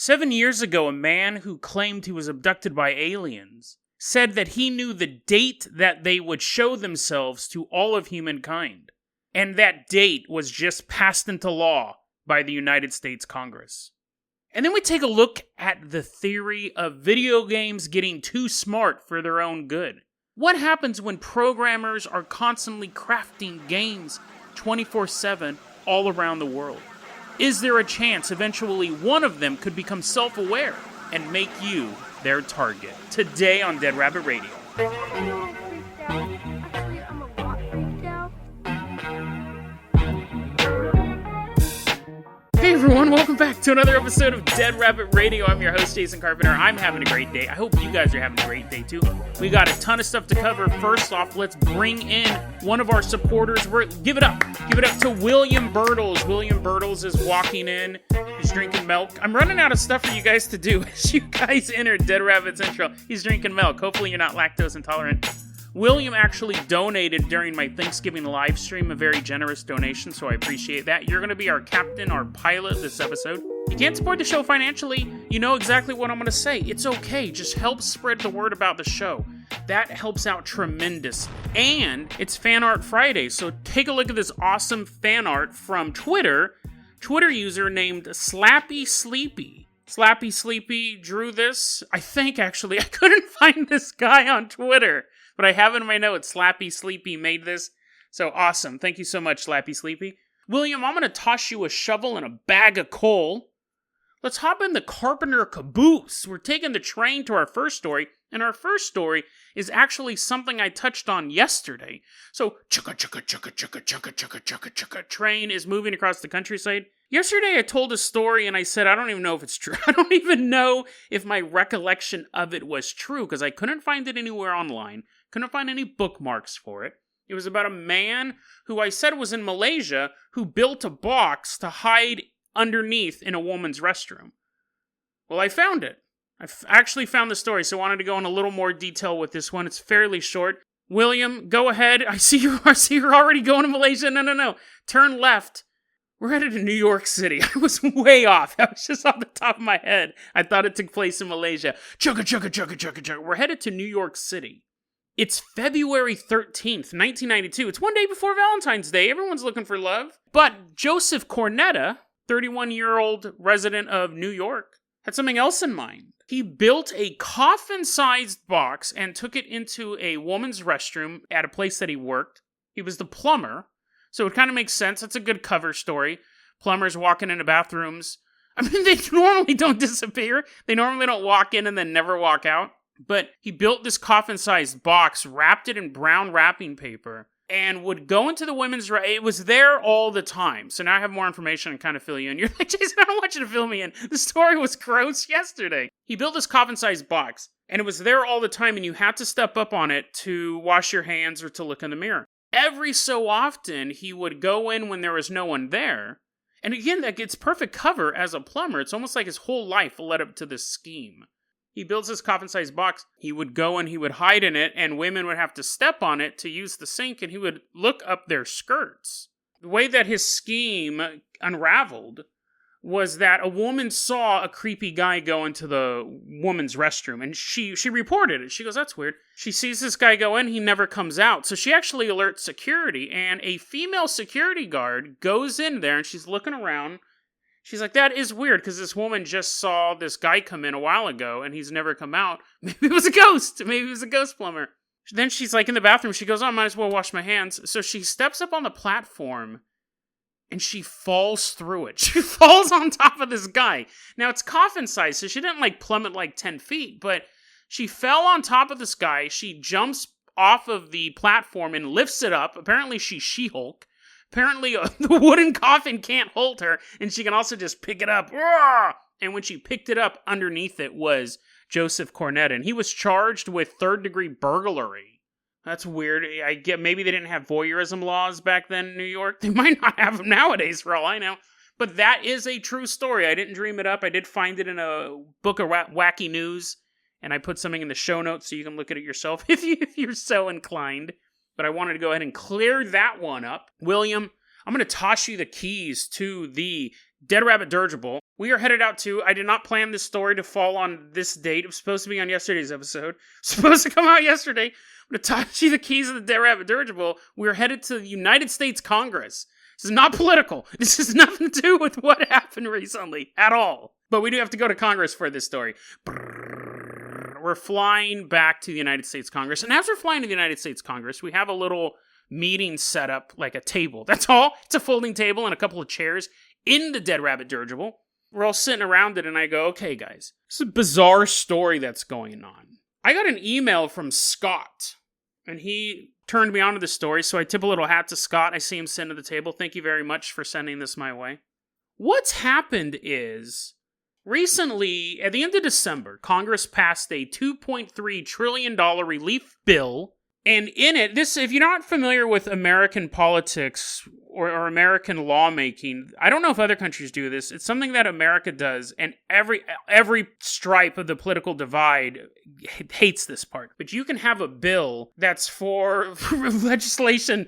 7 years ago, a man who claimed he was abducted by aliens said that he knew the date that they would show themselves to all of humankind. And that date was just passed into law by the United States Congress. And then we take a look at the theory of video games getting too smart for their own good. What happens when programmers are constantly crafting games 24/7 all around the world? Is there a chance eventually one of them could become self-aware and make you their target? Today on Dead Rabbit Radio. Hey everyone, welcome back to another episode of Dead Rabbit Radio. I'm your host, Jason Carpenter. I'm having a great day. I hope you guys are having a great day too. We got a ton of stuff to cover. First off, let's bring in one of our supporters. Give it up to William Birtles. William Birtles is walking in. He's drinking milk. I'm running out of stuff for you guys to do. As you guys enter Dead Rabbit's intro, he's drinking milk. Hopefully you're not lactose intolerant. William actually donated during my Thanksgiving live stream, a very generous donation, so I appreciate that. You're going to be our captain, our pilot this episode. You can't support the show financially, you know exactly what I'm going to say. It's okay, just help spread the word about the show. That helps out tremendous. And it's Fan Art Friday, so take a look at this awesome fan art from Twitter. Twitter user named Slappy Sleepy. Slappy Sleepy drew this. I think, actually, I couldn't find this guy on Twitter. But I have it in my notes, Slappy Sleepy made this. So awesome. Thank you so much, Slappy Sleepy. William, I'm going to toss you a shovel and a bag of coal. Let's hop in the Carpenter caboose. We're taking the train to our first story. And our first story is actually something I touched on yesterday. So, chugga, chugga, chugga, chugga, chugga, chugga, chugga, chugga, train is moving across the countryside. Yesterday I told a story and I said, I don't even know if it's true. I don't even know if my recollection of it was true because I couldn't find it anywhere online. Couldn't find any bookmarks for it. It was about a man who I said was in Malaysia who built a box to hide underneath in a woman's restroom. Well, I found it. I actually found the story, so I wanted to go in a little more detail with this one. It's fairly short. William, go ahead. I see you're already going to Malaysia. No. Turn left. We're headed to New York City. I was way off. I was just off the top of my head. I thought it took place in Malaysia. Chugga, chugga, chugga, chugga, chugga. We're headed to New York City. It's February 13th, 1992. It's one day before Valentine's Day. Everyone's looking for love. But Joseph Cornetta, 31-year-old resident of New York, had something else in mind. He built a coffin-sized box and took it into a woman's restroom at a place that he worked. He was the plumber, so it kind of makes sense. It's a good cover story. Plumbers walking into bathrooms. I mean, they normally don't disappear. They normally don't walk in and then never walk out. But he built this coffin-sized box, wrapped it in brown wrapping paper, and would go into the women's... It was there all the time. So now I have more information and kind of fill you in. You're like, Jason, I don't want you to fill me in. The story was gross yesterday. He built this coffin-sized box, and it was there all the time, and you had to step up on it to wash your hands or to look in the mirror. Every so often, he would go in when there was no one there. And again, that gets perfect cover as a plumber. It's almost like his whole life led up to this scheme. He builds this coffin-sized box. He would go and he would hide in it, and women would have to step on it to use the sink, and he would look up their skirts. The way that his scheme unraveled was that a woman saw a creepy guy go into the woman's restroom, and she reported it. She goes, that's weird. She sees this guy go in, he never comes out. So she actually alerts security, and a female security guard goes in there, and she's looking around. She's like, that is weird, because this woman just saw this guy come in a while ago, and he's never come out. Maybe it was a ghost. Maybe it was a ghost plumber. Then she's like in the bathroom. She goes, I might as well wash my hands. So she steps up on the platform, and she falls through it. She falls on top of this guy. Now, it's coffin size, so she didn't plummet 10 feet, but she fell on top of this guy. She jumps off of the platform and lifts it up. Apparently, she's She-Hulk. Apparently, the wooden coffin can't hold her, and she can also just pick it up. And when she picked it up, underneath it was Joseph Cornetta, and he was charged with third-degree burglary. That's weird. I get maybe they didn't have voyeurism laws back then in New York. They might not have them nowadays, for all I know. But that is a true story. I didn't dream it up. I did find it in a book of wacky news, and I put something in the show notes so you can look at it yourself if you're so inclined. But I wanted to go ahead and clear that one up. William, I'm going to toss you the keys to the Dead Rabbit Dirigible. We are headed out to, I did not plan this story to fall on this date. It was supposed to be on yesterday's episode. Supposed to come out yesterday. I'm going to toss you the keys of the Dead Rabbit Dirigible. We are headed to the United States Congress. This is not political. This has nothing to do with what happened recently at all. But we do have to go to Congress for this story. We're flying back to the United States Congress. And as we're flying to the United States Congress, we have a little meeting set up, like a table. That's all. It's a folding table and a couple of chairs in the Dead Rabbit Dirigible. We're all sitting around it, and I go, okay, guys, it's a bizarre story that's going on. I got an email from Scott, and he turned me on to the story, so I tip a little hat to Scott. I see him sitting at the table. Thank you very much for sending this my way. What's happened is, recently, at the end of December, Congress passed a $2.3 trillion relief bill. And in it, this, if you're not familiar with American politics or American lawmaking, I don't know if other countries do this. It's something that America does, and every stripe of the political divide hates this part. But you can have a bill that's for legislation,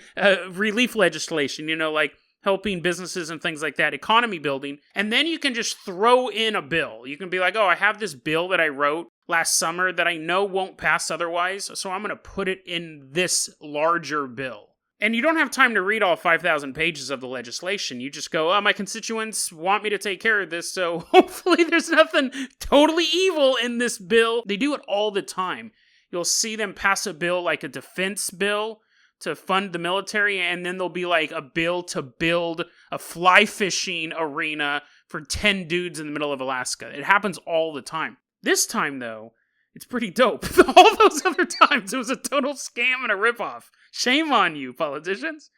relief legislation, like helping businesses and things like that, economy building, and then you can just throw in a bill. You can be like, oh, I have this bill that I wrote last summer that I know won't pass otherwise, so I'm going to put it in this larger bill. And you don't have time to read all 5,000 pages of the legislation. You just go, oh, my constituents want me to take care of this, so hopefully there's nothing totally evil in this bill. They do it all the time. You'll see them pass a bill like a defense bill to fund the military, and then there'll be like a bill to build a fly fishing arena for 10 dudes in the middle of Alaska. It happens all the time. This time, though, it's pretty dope. All those other times, it was a total scam and a ripoff. Shame on you, politicians.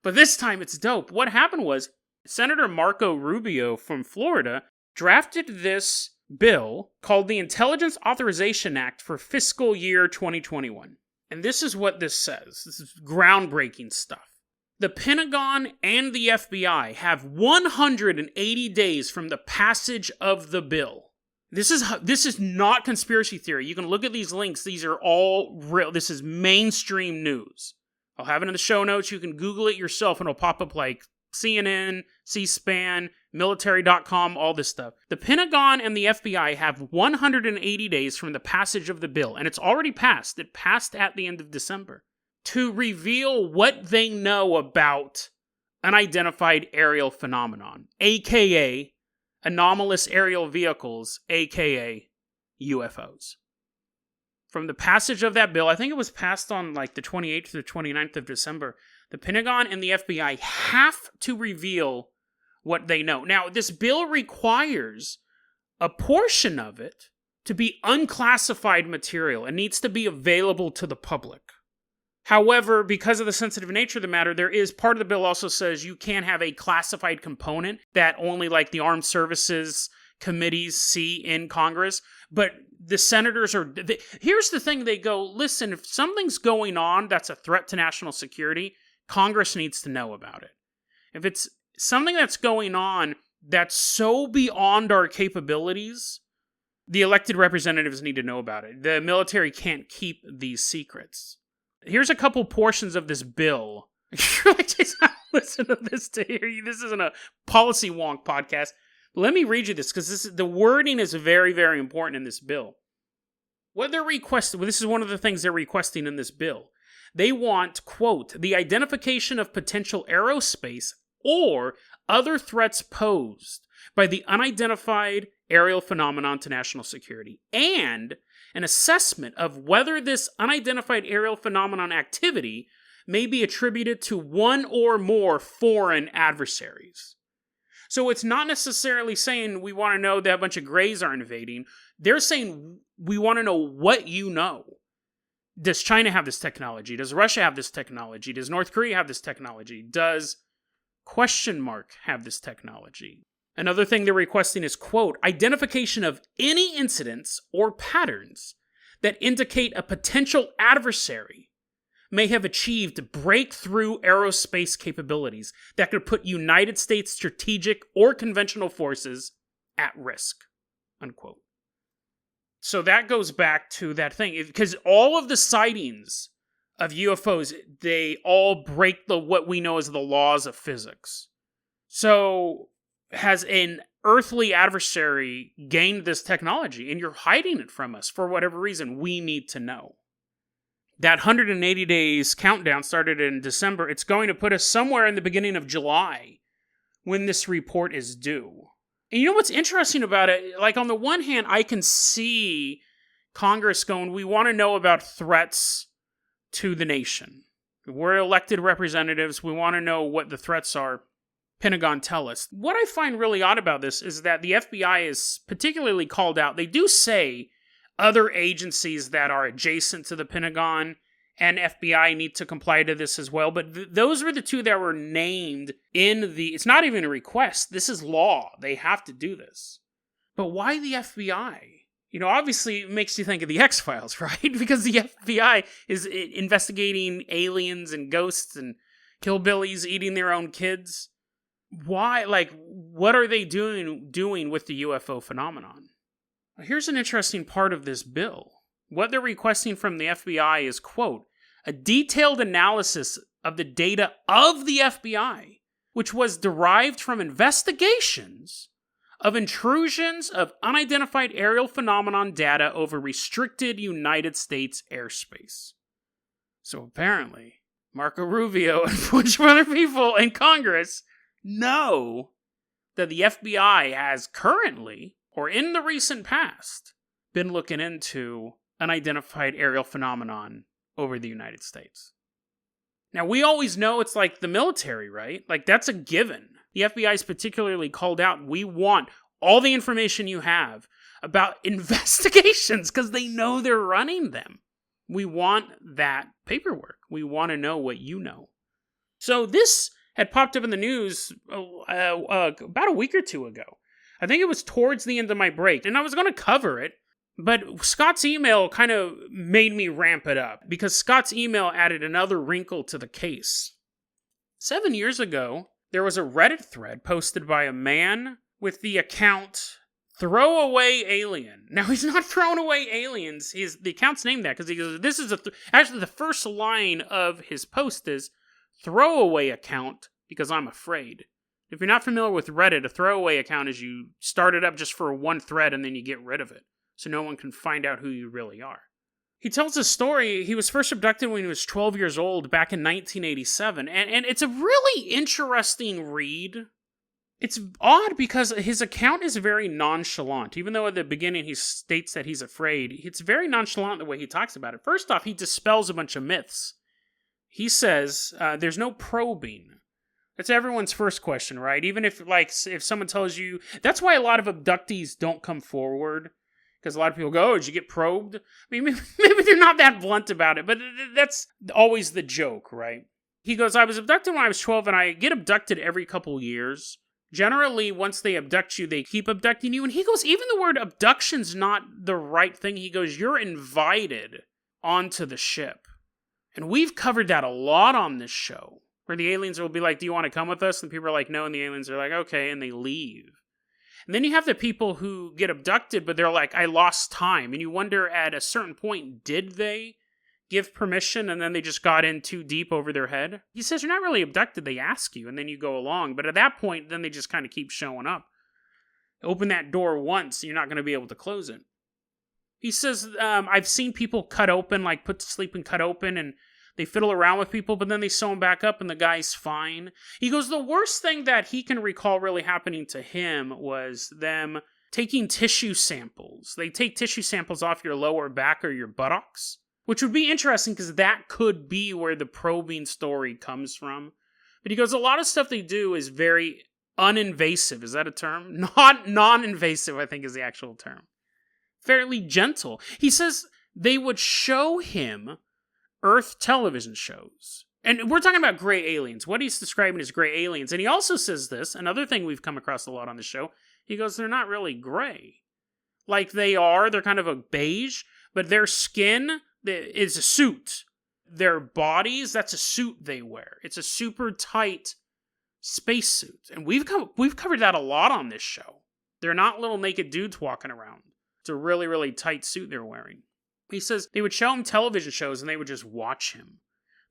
But this time, it's dope. What happened was, Senator Marco Rubio from Florida drafted this bill called the Intelligence Authorization Act for fiscal year 2021. And this is what this says. This is groundbreaking stuff. The Pentagon and the FBI have 180 days from the passage of the bill. This is not conspiracy theory. You can look at these links. These are all real. This is mainstream news. I'll have it in the show notes. You can Google it yourself and it'll pop up like CNN, C-SPAN, military.com, all this stuff. The Pentagon and the FBI have 180 days from the passage of the bill, and it's already passed. It passed at the end of December, to reveal what they know about unidentified aerial phenomenon, aka anomalous aerial vehicles, aka UFOs. From the passage of that bill, I think it was passed on like the 28th or 29th of December, the Pentagon and the FBI have to reveal what they know. Now, this bill requires a portion of it to be unclassified material and needs to be available to the public. However, because of the sensitive nature of the matter, there is part of the bill also says you can't have a classified component that only like the armed services committees see in Congress. But the senators here's the thing, they go, listen, if something's going on that's a threat to national security, Congress needs to know about it. If it's something that's going on that's so beyond our capabilities, the elected representatives need to know about it. The military can't keep these secrets. Here's a couple portions of this bill. You're like, Jason, listen to this to hear you. This isn't a policy wonk podcast. Let me read you this, because the wording is very, very important in this bill. What they're requesting, this is one of the things they're requesting in this bill. They want, quote, the identification of potential aerospace or other threats posed by the unidentified aerial phenomenon to national security, and an assessment of whether this unidentified aerial phenomenon activity may be attributed to one or more foreign adversaries. So it's not necessarily saying we want to know that a bunch of Greys are invading. They're saying we want to know what you know. Does China have this technology? Does Russia have this technology? Does North Korea have this technology? Does question mark have this technology? Another thing they're requesting is, quote, identification of any incidents or patterns that indicate a potential adversary may have achieved breakthrough aerospace capabilities that could put United States strategic or conventional forces at risk, unquote. So that goes back to that thing, because all of the sightings of UFOs, they all break what we know as the laws of physics. So has an earthly adversary gained this technology, and you're hiding it from us for whatever reason. We need to know. That 180 days countdown started in December. It's going to put us somewhere in the beginning of July when this report is due. And you know what's interesting about it? Like, on the one hand, I can see Congress going, we want to know about threats to the nation. We're elected representatives. We want to know what the threats are. Pentagon, tell us. What I find really odd about this is that the FBI is particularly called out. They do say other agencies that are adjacent to the Pentagon and FBI need to comply to this as well. But those were the two that were named in the... It's not even a request. This is law. They have to do this. But why the FBI? You know, obviously it makes you think of the X-Files, right? Because the FBI is investigating aliens and ghosts and hillbillies eating their own kids. Why? Like, what are they doing with the UFO phenomenon? Here's an interesting part of this bill. What they're requesting from the FBI is, quote, a detailed analysis of the data of the FBI, which was derived from investigations of intrusions of unidentified aerial phenomenon data over restricted United States airspace. So apparently, Marco Rubio and a bunch of other people in Congress know that the FBI has currently, or in the recent past, been looking into unidentified aerial phenomenon over the United States. Now, we always know it's like the military, right? Like, that's a given. The FBI is particularly called out. We want all the information you have about investigations because they know they're running them. We want that paperwork. We want to know what you know. So this had popped up in the news about a week or two ago. I think it was towards the end of my break, and I was going to cover it, but Scott's email kind of made me ramp it up, because Scott's email added another wrinkle to the case. 7 years ago, there was a Reddit thread posted by a man with the account Throwaway Alien. Now, he's not throwing away aliens. The account's named that because he goes, this is actually the first line of his post is throwaway account because I'm afraid. If you're not familiar with Reddit, a throwaway account is you start it up just for one thread and then you get rid of it, so no one can find out who you really are. He tells a story. He was first abducted when he was 12 years old back in 1987, and it's a really interesting read. It's odd because his account is very nonchalant. Even though at the beginning he states that he's afraid, it's very nonchalant the way he talks about it. First off, he dispels a bunch of myths. He says there's no probing. That's everyone's first question, right? Even if someone tells you... That's why a lot of abductees don't come forward. Because a lot of people go, oh, did you get probed? I mean, maybe they're not that blunt about it, but that's always the joke, right? He goes, I was abducted when I was 12, and I get abducted every couple years. Generally, once they abduct you, they keep abducting you. And he goes, even the word abduction's not the right thing. He goes, you're invited onto the ship. And we've covered that a lot on this show, where the aliens will be like, do you want to come with us? And people are like, no, and the aliens are like, okay, and they leave. And then you have the people who get abducted, but they're like, I lost time. And you wonder at a certain point, did they give permission and then they just got in too deep over their head? He says, you're not really abducted. They ask you and then you go along. But at that point, then they just kind of keep showing up. Open that door once, you're not going to be able to close it. He says, I've seen people cut open, like put to sleep and cut open, and they fiddle around with people, but then they sew him back up and the guy's fine. He goes, the worst thing that he can recall really happening to him was them taking tissue samples. They take tissue samples off your lower back or your buttocks, which would be interesting because that could be where the probing story comes from. But he goes, a lot of stuff they do is very uninvasive. Is that a term? Not non-invasive, I think is the actual term. Fairly gentle. He says they would show him Earth television shows. And we're talking about gray aliens. What he's describing is gray aliens. And he also says this, another thing we've come across a lot on the show, he goes, they're not really gray. Like they're kind of a beige, but their skin is a suit. Their bodies, that's a suit they wear. It's a super tight spacesuit. And we've covered that a lot on this show. They're not little naked dudes walking around. It's a really, really tight suit they're wearing. He says they would show him television shows and they would just watch him.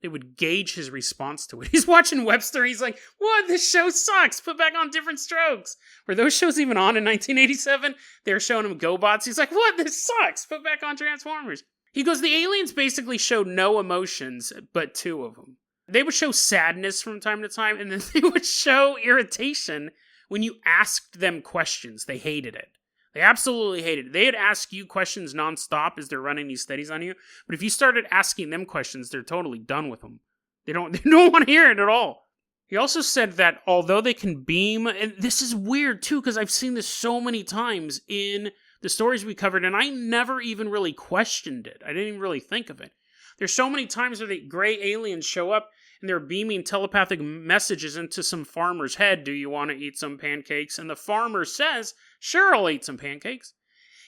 they would gauge his response to it. He's watching Webster, he's like, what? This show sucks. Put back on Different Strokes. Were those shows even on in 1987? They were showing him GoBots. He's like, what? This sucks. Put back on Transformers. He goes, the aliens basically showed no emotions, but two of them. They would show sadness from time to time, and then they would show irritation when you asked them questions. They hated it. They absolutely hated it. They'd ask you questions nonstop as they're running these studies on you, but if you started asking them questions, they're totally done with them. They don't want to hear it at all. He also said that although they can beam, and this is weird too, because I've seen this so many times in the stories we covered, and I never even really questioned it. I didn't even really think of it. There's so many times where the gray aliens show up, and they're beaming telepathic messages into some farmer's head. Do you want to eat some pancakes? And the farmer says, sure, I'll eat some pancakes.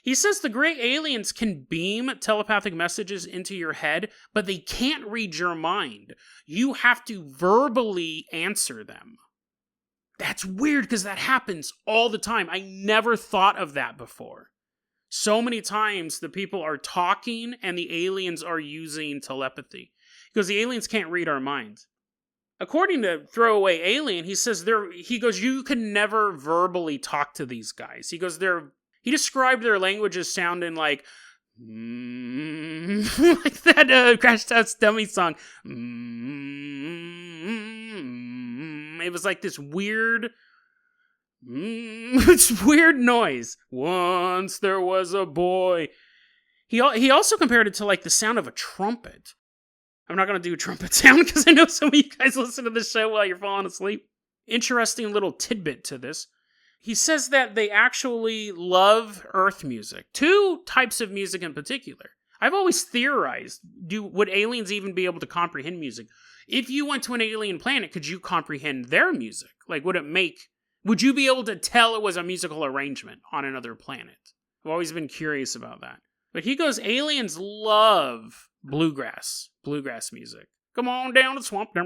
He says the gray aliens can beam telepathic messages into your head, but they can't read your mind. You have to verbally answer them. That's weird because that happens all the time. I never thought of that before. So many times the people are talking and the aliens are using telepathy because the aliens can't read our minds. According to Throwaway Alien, he says you can never verbally talk to these guys. He goes, he described their language as sounding like, like that Crash Test Dummy song. It was like this weird, weird noise. Once there was a boy. He also compared it to like the sound of a trumpet. I'm not going to do a trumpet sound because I know some of you guys listen to this show while you're falling asleep. Interesting little tidbit to this. He says that they actually love Earth music. Two types of music in particular. I've always theorized, would aliens even be able to comprehend music? If you went to an alien planet, could you comprehend their music? Like, would you be able to tell it was a musical arrangement on another planet? I've always been curious about that. But he goes, aliens love bluegrass music. Come on down the swamp. I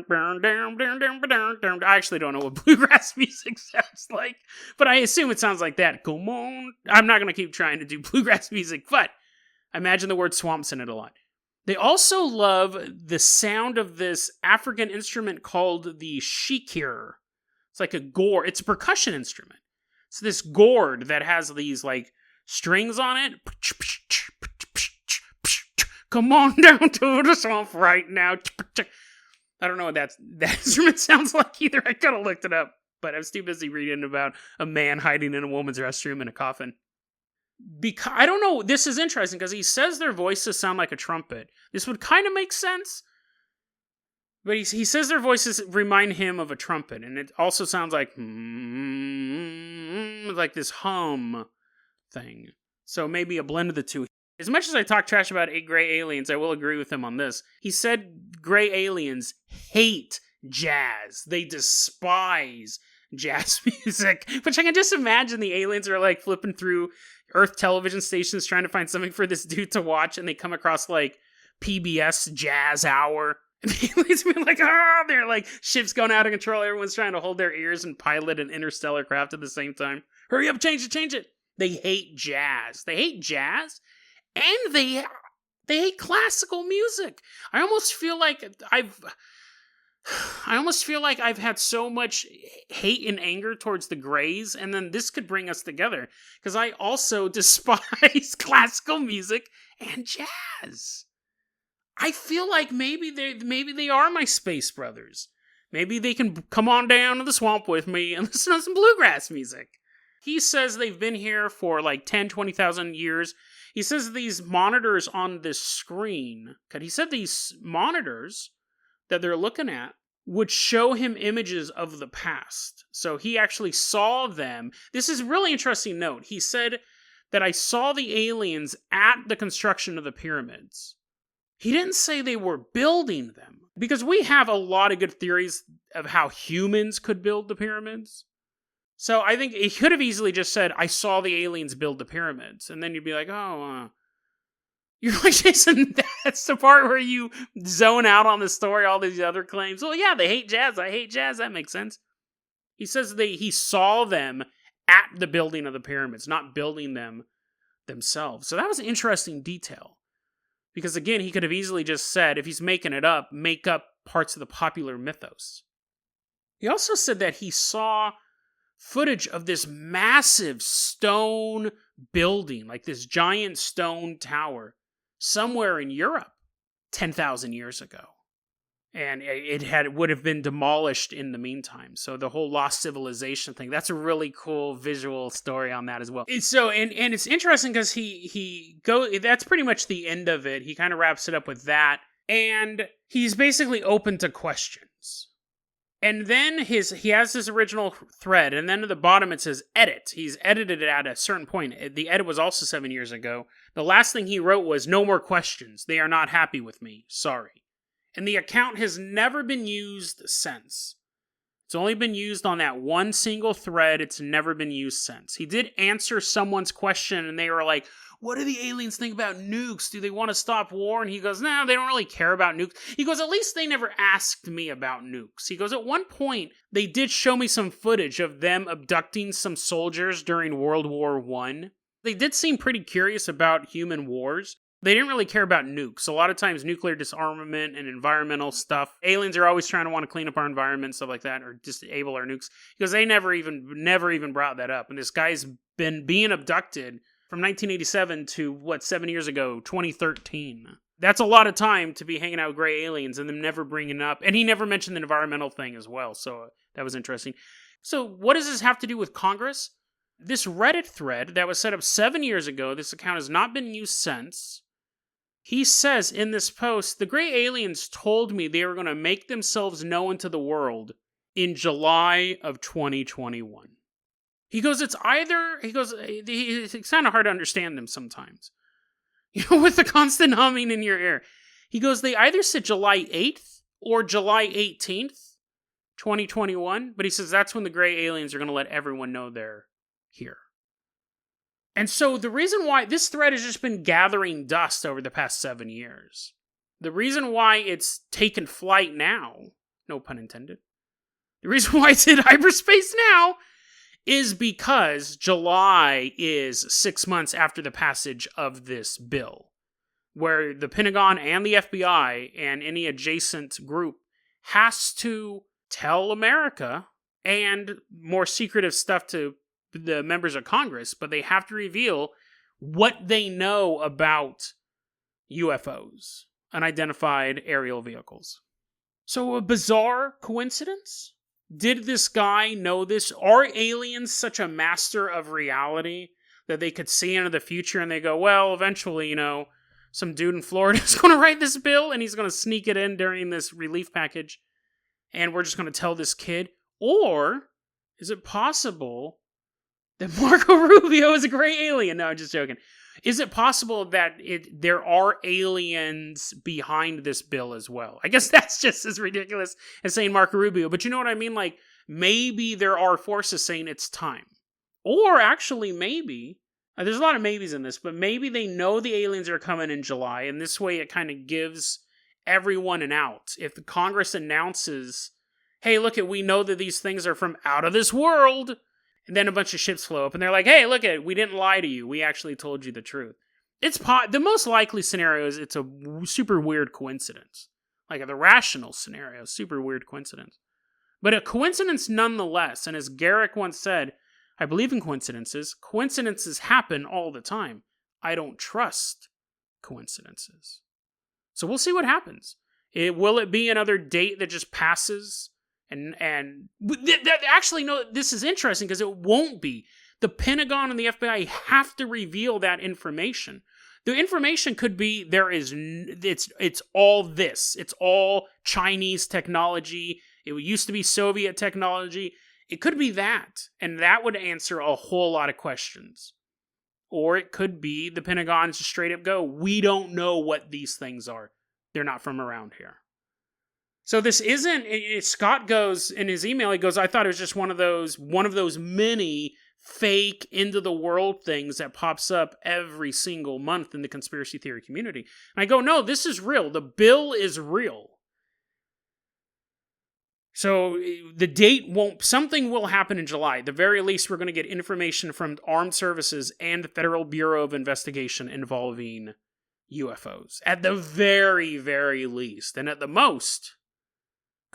actually don't know what bluegrass music sounds like, but I assume it sounds like that. Come on. I'm not going to keep trying to do bluegrass music, but I imagine the word swamps in it a lot. They also love the sound of this African instrument called the shikir. It's like a gourd. It's a percussion instrument. It's this gourd that has these like strings on it. Come on down to the swamp right now. I don't know what that instrument sounds like either. I could have looked it up, but I was too busy reading about a man hiding in a woman's restroom in a coffin. Because I don't know, this is interesting because he says their voices sound like a trumpet. This would kind of make sense, but he says their voices remind him of a trumpet, and it also sounds like this hum thing. So maybe a blend of the two. As much as I talk trash about gray aliens, I will agree with him on this. He said gray aliens hate jazz. They despise jazz music, which I can just imagine the aliens are like flipping through Earth television stations trying to find something for this dude to watch, and they come across like PBS Jazz Hour. And the aliens be like, they're like ships going out of control. Everyone's trying to hold their ears and pilot an interstellar craft at the same time. Hurry up, change it. They hate jazz. And they hate classical music. I almost feel like I've had so much hate and anger towards the Greys, and then this could bring us together because I also despise classical music and jazz. I feel like maybe they are my space brothers. Maybe they can come on down to the swamp with me and listen to some bluegrass music. He says they've been here for like 10, 20,000 years. He says these monitors on this screen, he said these monitors that they're looking at would show him images of the past. So he actually saw them. This is a really interesting note. He said that I saw the aliens at the construction of the pyramids. He didn't say they were building them, because we have a lot of good theories of how humans could build the pyramids. So I think he could have easily just said, I saw the aliens build the pyramids. And then you'd be like, you're like, Jason, that's the part where you zone out on the story, all these other claims. Well, yeah, they hate jazz. I hate jazz. That makes sense. He says he saw them at the building of the pyramids, not building them themselves. So that was an interesting detail. Because again, he could have easily just said, if he's making it up, make up parts of the popular mythos. He also said that he saw footage of this massive stone building, like this giant stone tower, somewhere in Europe 10,000 years ago. And it would have been demolished in the meantime. So the whole lost civilization thing, that's a really cool visual story on that as well. And it's interesting because that's pretty much the end of it. He kind of wraps it up with that. And he's basically open to questions. And then he has this original thread, and then at the bottom it says edit. He's edited it at a certain point. The edit was also 7 years ago. The last thing he wrote was, "No more questions. They are not happy with me. Sorry." And the account has never been used since. It's only been used on that one single thread. It's never been used since. He did answer someone's question, and they were like, "What do the aliens think about nukes? Do they want to stop war?" And he goes, "No, they don't really care about nukes." He goes, "At least they never asked me about nukes." He goes, "At one point, they did show me some footage of them abducting some soldiers during World War I. They did seem pretty curious about human wars. They didn't really care about nukes. A lot of times, nuclear disarmament and environmental stuff. Aliens are always trying to want to clean up our environment, stuff like that, or disable our nukes. Because they never even brought that up. And this guy's been being abducted from 1987 to, 7 years ago, 2013. That's a lot of time to be hanging out with gray aliens and them never bringing it up. And he never mentioned the environmental thing as well, so that was interesting. So what does this have to do with Congress? This Reddit thread that was set up 7 years ago, this account has not been used since. He says in this post, "The gray aliens told me they were going to make themselves known to the world in July of 2021. He goes, it's kind of hard to understand them sometimes. With the constant humming in your ear. He goes, they either said July 8th or July 18th, 2021. But he says that's when the gray aliens are going to let everyone know they're here. And so the reason why this thread has just been gathering dust over the past 7 years. The reason why it's taken flight now, no pun intended. The reason why it's in hyperspace now is because July is 6 months after the passage of this bill, where the Pentagon and the FBI and any adjacent group has to tell America and more secretive stuff to the members of Congress, but they have to reveal what they know about UFOs, unidentified aerial vehicles. So a bizarre coincidence? Did this guy know this? Are aliens such a master of reality that they could see into the future and they go, well, eventually, some dude in Florida is going to write this bill and he's going to sneak it in during this relief package and we're just going to tell this kid? Or is it possible that Marco Rubio is a gray alien? No, I'm just joking. Is it possible that there are aliens behind this bill as well? I guess that's just as ridiculous as saying Marco Rubio. But you know what I mean? Like, maybe there are forces saying it's time. Or actually, maybe, there's a lot of maybes in this, but maybe they know the aliens are coming in July, and this way it kind of gives everyone an out. If the Congress announces, hey, look, we know that these things are from out of this world, and then a bunch of ships flow up, and they're like, hey, look, we didn't lie to you. We actually told you the truth. The most likely scenario is it's a super weird coincidence. Like the rational scenario, super weird coincidence. But a coincidence nonetheless, and as Garrick once said, I believe in coincidences. Coincidences happen all the time. I don't trust coincidences. So we'll see what happens. Will it be another date that just passes? Actually, no, this is interesting because it won't be. The Pentagon and the FBI have to reveal that information. The information could be it's all this. It's all Chinese technology. It used to be Soviet technology. It could be that, and that would answer a whole lot of questions. Or it could be the Pentagon just straight up go, we don't know what these things are. They're not from around here. So this isn't, Scott goes, in his email, he goes, I thought it was just one of those many fake into the world things that pops up every single month in the conspiracy theory community. And I go, no, this is real. The bill is real. So the date something will happen in July. At the very least, we're going to get information from armed services and the Federal Bureau of Investigation involving UFOs. At the very, very least. And at the most,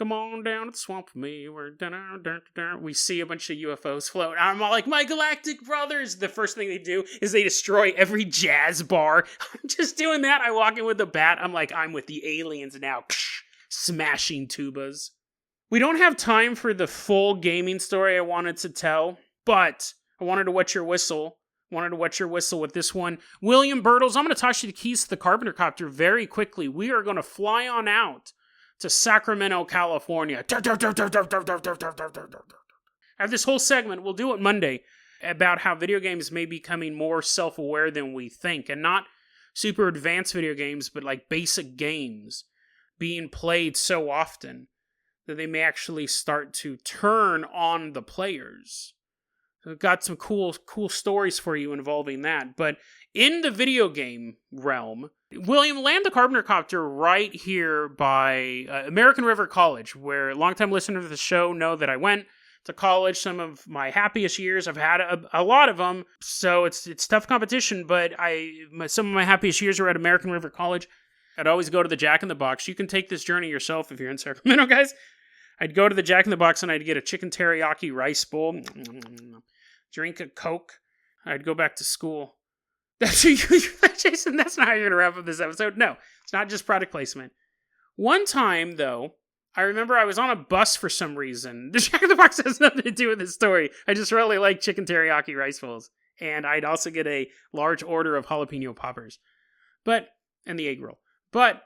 Come on down to the swamp with me. We see a bunch of UFOs float. I'm all like, my galactic brothers. The first thing they do is they destroy every jazz bar. I'm just doing that. I walk in with a bat. I'm like, I'm with the aliens now. Smashing tubas. We don't have time for the full gaming story I wanted to tell, but I wanted to wet your whistle. With this one. William Birtles, I'm going to toss you the keys to the Carpenter copter very quickly. We are going to fly on out to Sacramento, California. I have this whole segment, we'll do it Monday, about how video games may be becoming more self-aware than we think. And not super advanced video games, but like basic games being played so often that they may actually start to turn on the players. I've got some cool stories for you involving that. But in the video game realm, William, land the Carpenter copter right here by American River College, where longtime listeners of the show know that I went to college. Some of my happiest years, I've had a lot of them, so it's tough competition, but some of my happiest years were at American River College. I'd always go to the Jack in the Box. You can take this journey yourself if you're in Sacramento, guys. I'd go to the Jack in the Box and I'd get a chicken teriyaki rice bowl, drink a Coke. I'd go back to school. Jason, that's not how you're going to wrap up this episode. No, it's not just product placement. One time, though, I remember I was on a bus for some reason. The Jack in the Box has nothing to do with this story. I just really like chicken teriyaki rice bowls. And I'd also get a large order of jalapeno poppers. And the egg roll. But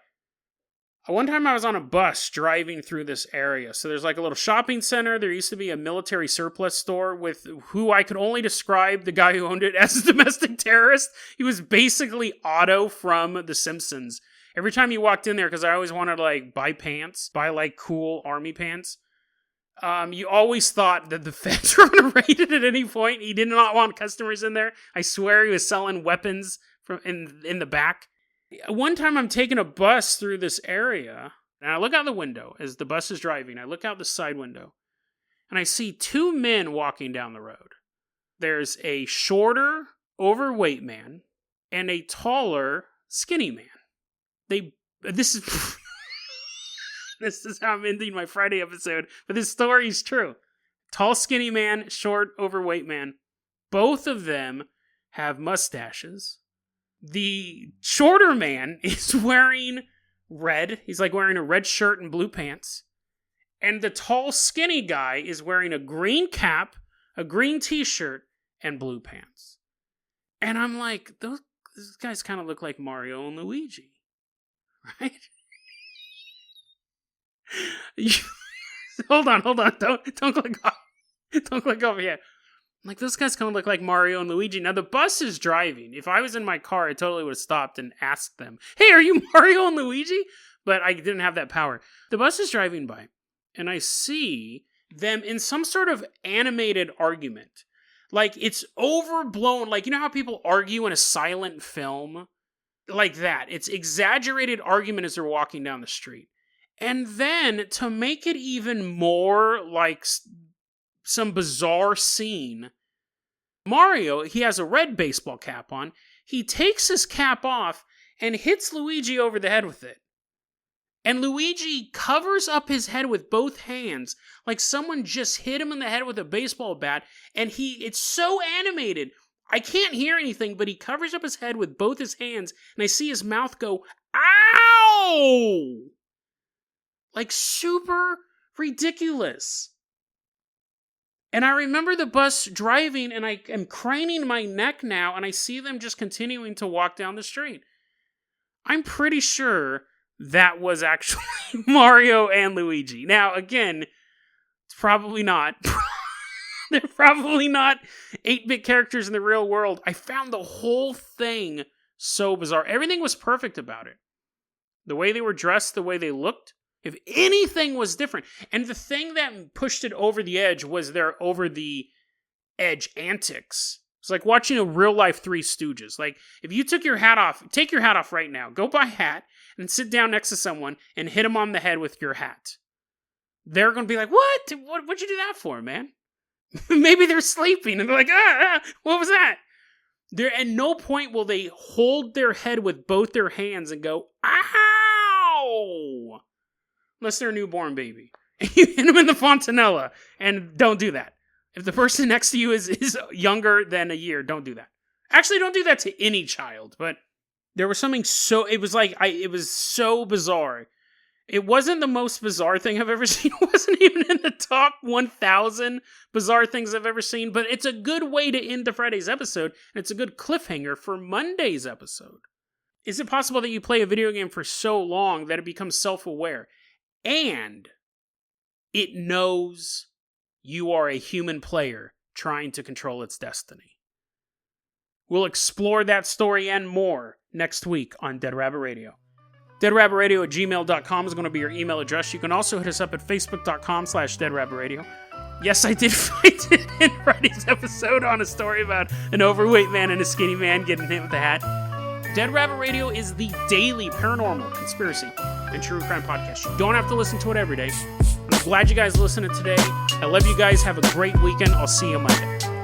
one time I was on a bus driving through this area. So there's like a little shopping center. There used to be a military surplus store with who I could only describe the guy who owned it as a domestic terrorist. He was basically Otto from The Simpsons. Every time you walked in there, because I always wanted to like buy like cool army pants. You always thought that the feds were going to raid it at any point. He did not want customers in there. I swear he was selling weapons from in the back. One time I'm taking a bus through this area, and I look out the window as the bus is driving. I look out the side window, and I see two men walking down the road. There's a shorter, overweight man, and a taller, skinny man. This is this is how I'm ending my Friday episode, but this story is true. Tall, skinny man, short, overweight man. Both of them have mustaches. The shorter man is wearing red. He's like wearing a red shirt and blue pants. And the tall, skinny guy is wearing a green cap, a green t-shirt, and blue pants. And I'm like, those guys kind of look like Mario and Luigi. Right? Hold on. Don't click off. Don't click off yet. Like, those guys kind of look like Mario and Luigi. Now, the bus is driving. If I was in my car, I totally would have stopped and asked them, hey, are you Mario and Luigi? But I didn't have that power. The bus is driving by, and I see them in some sort of animated argument. Like, it's overblown. Like, you know how people argue in a silent film? Like that. It's exaggerated argument as they're walking down the street. And then, to make it even more like some bizarre scene, Mario, he has a red baseball cap on. He takes his cap off and hits Luigi over the head with it. And Luigi covers up his head with both hands, like someone just hit him in the head with a baseball bat, and it's so animated. I can't hear anything, but he covers up his head with both his hands, and I see his mouth go, ow! Like, super ridiculous. And I remember the bus driving, and I am craning my neck now, and I see them just continuing to walk down the street. I'm pretty sure that was actually Mario and Luigi. Now, again, it's probably not. They're probably not 8-bit characters in the real world. I found the whole thing so bizarre. Everything was perfect about it. The way they were dressed, the way they looked. If anything was different. And the thing that pushed it over the edge was their over-the-edge antics. It's like watching a real-life Three Stooges. Like, if you took your hat off, take your hat off right now. Go buy a hat and sit down next to someone and hit them on the head with your hat. They're going to be like, what'd you do that for, man? Maybe they're sleeping and they're like, what was that? At no point will they hold their head with both their hands and go, ow! Unless they're a newborn baby. You hit them in the fontanella, and don't do that. If the person next to you is younger than a year, don't do that. Actually, don't do that to any child, but there was something it was so bizarre. It wasn't the most bizarre thing I've ever seen. It wasn't even in the top 1,000 bizarre things I've ever seen, but it's a good way to end the Friday's episode, and it's a good cliffhanger for Monday's episode. Is it possible that you play a video game for so long that it becomes self-aware, and it knows you are a human player trying to control its destiny? We'll explore that story and more next week on Dead Rabbit Radio. DeadRabbitRadio@gmail.com is going to be your email address. You can also hit us up at Facebook.com/DeadRabbitRadio. Yes, I did find it in Friday's episode on a story about an overweight man and a skinny man getting hit with a hat. Dead Rabbit Radio is the daily paranormal, conspiracy, and true crime podcast. You don't have to listen to it every day. I'm glad you guys listened today. I love you guys. Have a great weekend. I'll see you Monday.